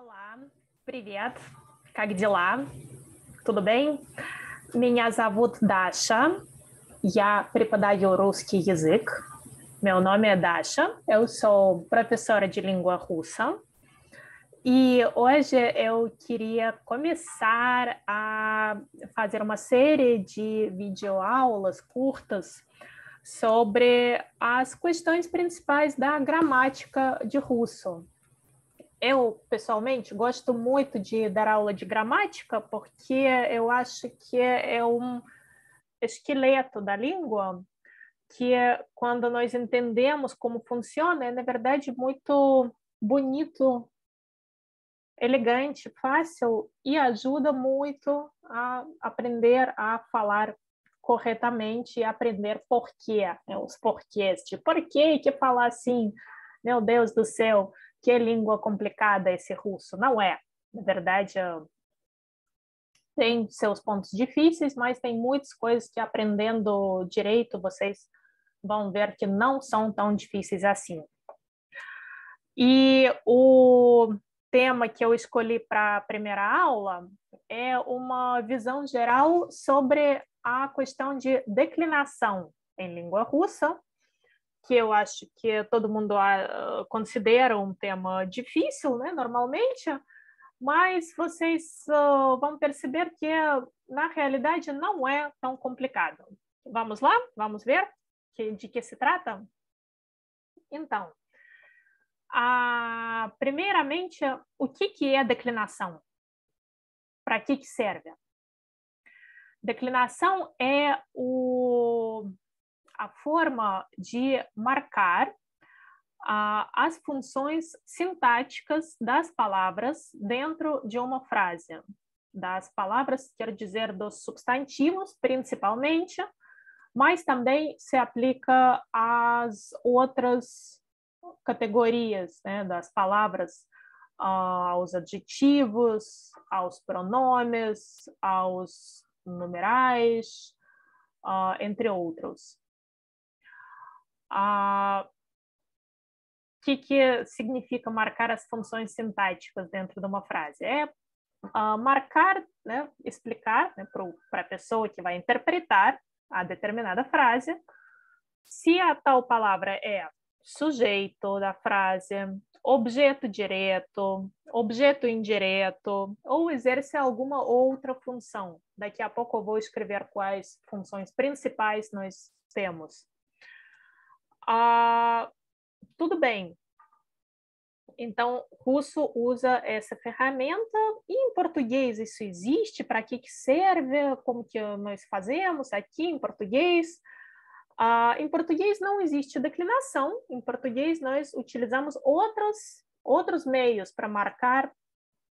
Olá, привет, как дела? Tudo bem? Меня зовут Даша, я преподаю русский язык. Meu nome é Dasha, eu sou professora de língua russa. E hoje eu queria começar a fazer uma série de videoaulas curtas sobre as questões principais da gramática de russo. Eu, pessoalmente, gosto muito de dar aula de gramática porque eu acho que é um esqueleto da língua que, quando nós entendemos como funciona, é, na verdade, muito bonito, elegante, fácil e ajuda muito a aprender a falar corretamente e aprender porquê, né? Os porquês de por que falar assim, meu Deus do céu, que língua complicada esse russo. Não é, na verdade, tem seus pontos difíceis, mas tem muitas coisas que aprendendo direito vocês vão ver que não são tão difíceis assim. E o tema que eu escolhi para a primeira aula é uma visão geral sobre a questão de declinação em língua russa, que eu acho que todo mundo considera um tema difícil, né, normalmente, mas vocês vão perceber que, na realidade, não é tão complicado. Vamos lá? Vamos ver de que se trata? Então, primeiramente, o que é declinação? Para que serve? Declinação é a forma de marcar as funções sintáticas das palavras dentro de uma frase. Das palavras, quer dizer, dos substantivos, principalmente, mas também se aplica às outras categorias, né, das palavras, aos adjetivos, aos pronomes, aos numerais, entre outros. O que significa marcar as funções sintáticas dentro de uma frase? É marcar, né, explicar, né, para a pessoa que vai interpretar a determinada frase se a tal palavra é sujeito da frase, objeto direto, objeto indireto, ou exerce alguma outra função. Daqui a pouco eu vou escrever quais funções principais nós temos. Tudo bem. Então, russo usa essa ferramenta e em português isso existe? Para que serve? Como que nós fazemos aqui em português? Em português não existe declinação. Em português nós utilizamos outros meios para marcar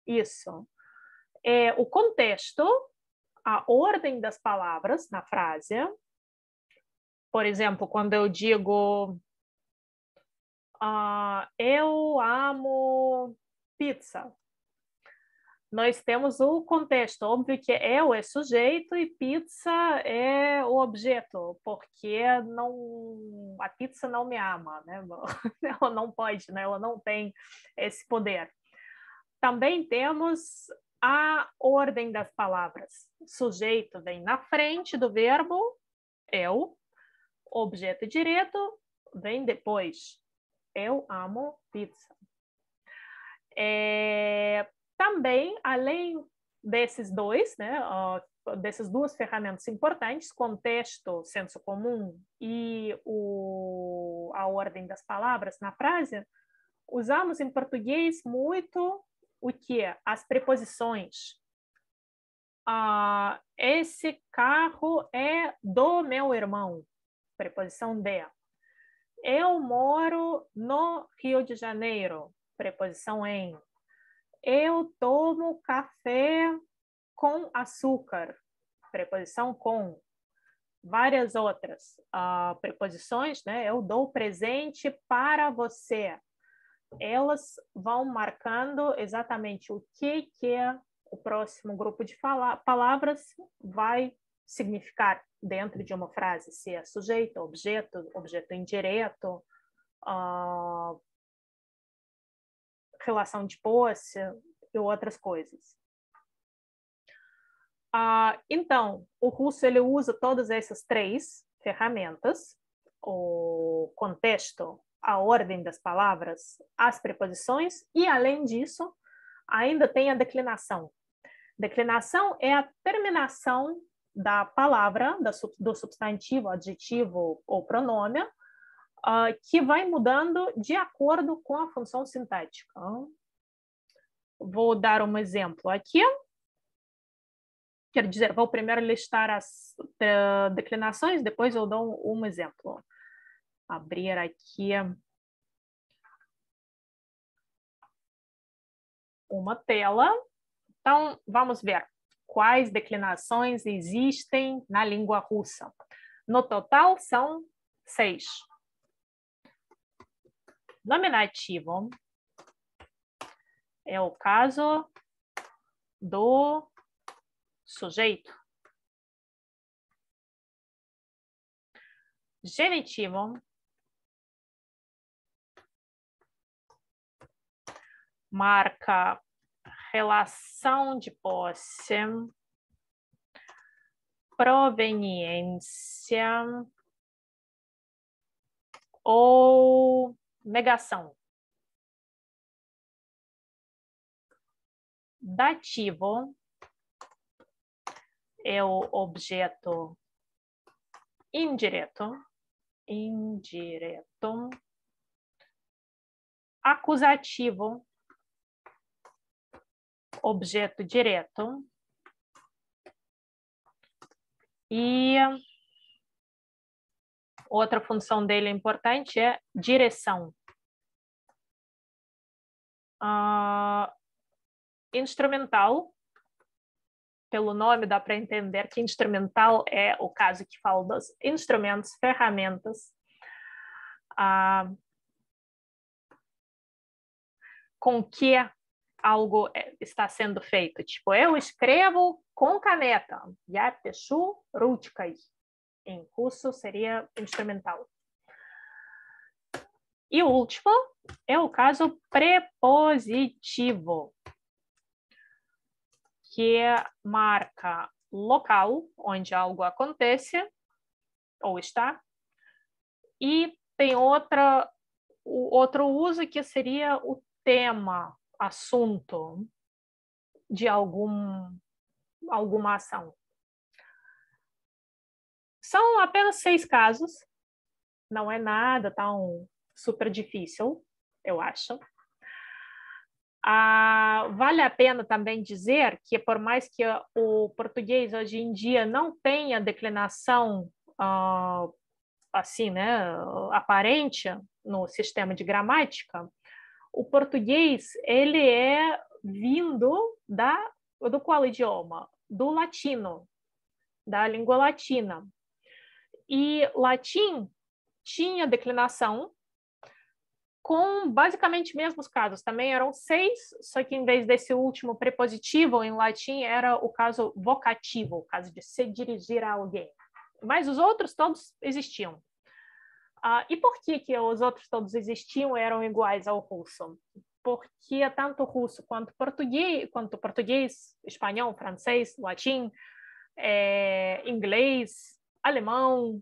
isso. O contexto, a ordem das palavras na frase. Por exemplo, quando eu digo eu amo pizza, nós temos o contexto. Óbvio que eu é sujeito e pizza é o objeto, porque a pizza não me ama, né? Ela não pode, né? Ela não tem esse poder. Também temos a ordem das palavras. Sujeito vem na frente do verbo eu, objeto direto vem depois. Eu amo pizza. Também, além desses dois, né, dessas duas ferramentas importantes, contexto, senso comum e a ordem das palavras na frase, usamos em português muito o que? As preposições. Esse carro é do meu irmão. Preposição de. Eu moro no Rio de Janeiro. Preposição em. Eu tomo café com açúcar. Preposição com. Várias outras preposições, né? Eu dou presente para você. Elas vão marcando exatamente o que o próximo grupo de palavras vai significar dentro de uma frase, se é sujeito, objeto, objeto indireto, relação de posse, e outras coisas. Então, o russo ele usa todas essas três ferramentas, o contexto, a ordem das palavras, as preposições, e, além disso, ainda tem a declinação. Declinação é a terminação da palavra, do substantivo, adjetivo ou pronome, que vai mudando de acordo com a função sintática. Vou dar um exemplo aqui. Quero dizer, vou primeiro listar as declinações, depois eu dou um exemplo. Abrir aqui uma tela. Então, vamos ver quais declinações existem na língua russa. No total, são 6. Nominativo é o caso do sujeito. Genitivo marca relação de posse, proveniência ou negação. Dativo é o objeto indireto. Acusativo, objeto direto. E outra função dele importante é direção. Instrumental, pelo nome dá para entender que instrumental é o caso que fala dos instrumentos, ferramentas, com que algo está sendo feito. Tipo, eu escrevo com caneta. Я пишу ручкой. Em russo seria instrumental. E o último é o caso prepositivo, que marca local onde algo acontece ou está, e tem outro uso que seria o tema, assunto de alguma ação. São apenas 6 casos, não é nada tão super difícil, eu acho. Vale a pena também dizer que, por mais que o português hoje em dia não tenha declinação assim, né, aparente no sistema de gramática, o português ele é vindo do qual idioma? Do latino, da língua latina. E latim tinha declinação com basicamente mesmos casos. Também eram 6, só que em vez desse último prepositivo em latim era o caso vocativo, o caso de se dirigir a alguém. Mas os outros todos existiam. E por que os outros todos existiam e eram iguais ao russo? Porque tanto russo quanto português, espanhol, francês, latim, inglês, alemão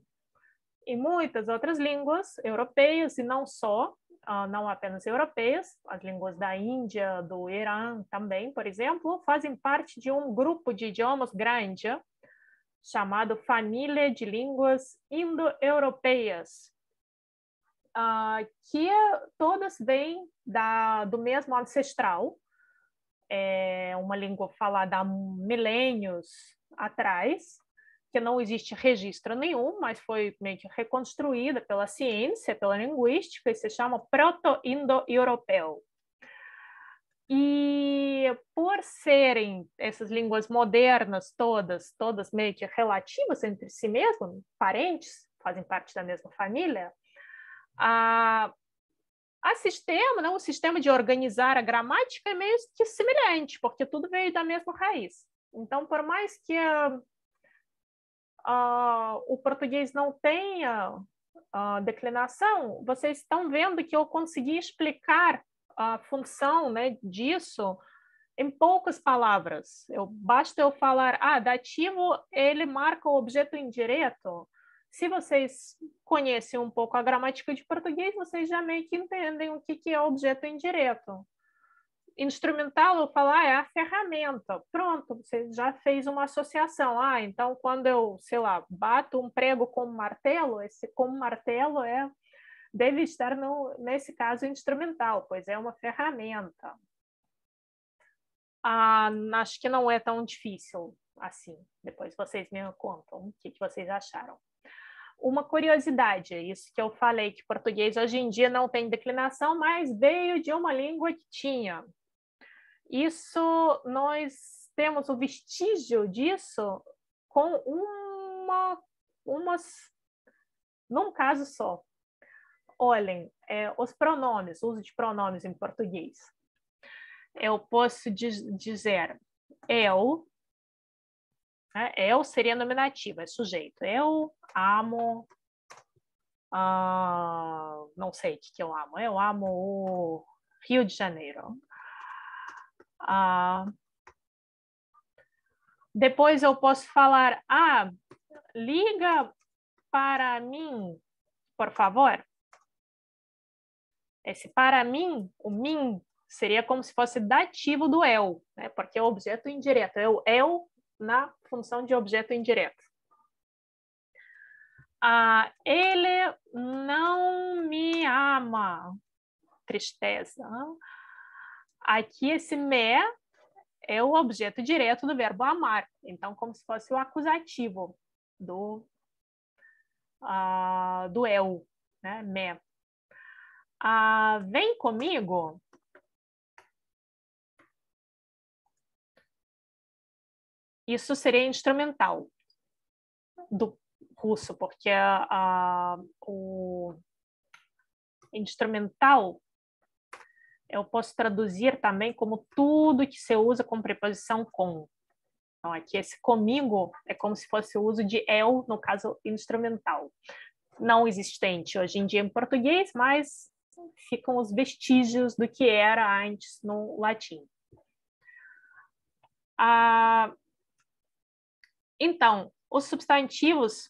e muitas outras línguas europeias, e não só, não apenas europeias, as línguas da Índia, do Irã também, por exemplo, fazem parte de um grupo de idiomas grande chamado Família de Línguas Indo-Europeias, que todas vêm do mesmo ancestral, uma língua falada há milênios atrás, que não existe registro nenhum, mas foi meio que reconstruída pela ciência, pela linguística, e se chama proto-indo-europeu. E por serem essas línguas modernas todas meio que relativas entre si mesmas, parentes, fazem parte da mesma família, o sistema de organizar a gramática é meio que semelhante, porque tudo veio da mesma raiz. Então, por mais que o português não tenha declinação, vocês estão vendo que eu consegui explicar a função, né, disso em poucas palavras. Basta eu falar, dativo, ele marca o objeto indireto. Se vocês conhecem um pouco a gramática de português, vocês já meio que entendem o que é objeto indireto. Instrumental, eu falo, é a ferramenta. Pronto, você já fez uma associação. Então quando eu, sei lá, bato um prego com um martelo, esse com martelo deve estar, nesse caso, instrumental, pois é uma ferramenta. Acho que não é tão difícil assim. Depois vocês me contam o que vocês acharam. Uma curiosidade, isso que eu falei, que português hoje em dia não tem declinação, mas veio de uma língua que tinha. Isso, nós temos o vestígio disso com num caso só. Olhem, os pronomes, uso de pronomes em português. Eu posso dizer eu, né? Eu seria nominativo, é sujeito. Eu amo, não sei o que eu amo. Eu amo o Rio de Janeiro. Depois eu posso falar, liga para mim, por favor. Esse para mim, o mim, seria como se fosse dativo do eu, né? Porque é o objeto indireto. É o eu na função de objeto indireto. Ele não me ama. Tristeza. Aqui esse me é o objeto direto do verbo amar. Então, como se fosse o acusativo do eu, né? Me. Vem comigo. Isso seria instrumental do russo, porque o instrumental eu posso traduzir também como tudo que se usa com preposição com. Então, aqui esse comigo é como se fosse o uso de eu, no caso instrumental. Não existente hoje em dia em português, mas ficam os vestígios do que era antes no latim. Então, os substantivos,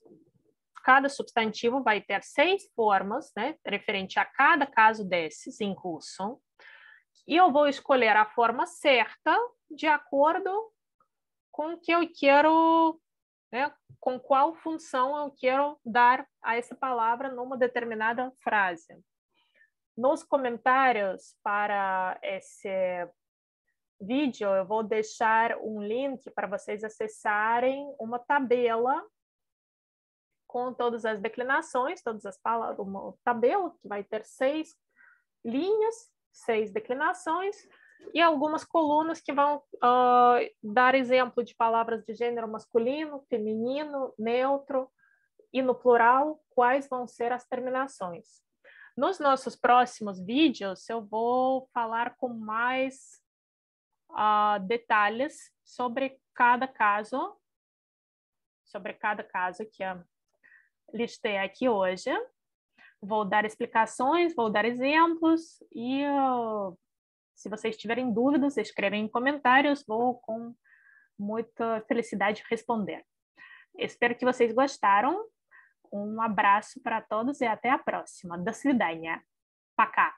cada substantivo vai ter 6 formas, né, referente a cada caso desses em russo. E eu vou escolher a forma certa de acordo com o que eu quero, né, com qual função eu quero dar a essa palavra numa determinada frase. Nos comentários para esse vídeo, eu vou deixar um link para vocês acessarem uma tabela com todas as declinações, todas as palavras, uma tabela que vai ter 6 linhas, 6 declinações e algumas colunas que vão dar exemplo de palavras de gênero masculino, feminino, neutro e no plural, quais vão ser as terminações. Nos nossos próximos vídeos, eu vou falar com mais detalhes sobre cada caso que eu listei aqui hoje. Vou dar explicações, vou dar exemplos e se vocês tiverem dúvidas, escrevem em comentários, vou com muita felicidade responder. Espero que vocês gostaram. Um abraço para todos e até a próxima. До свидания. Пока.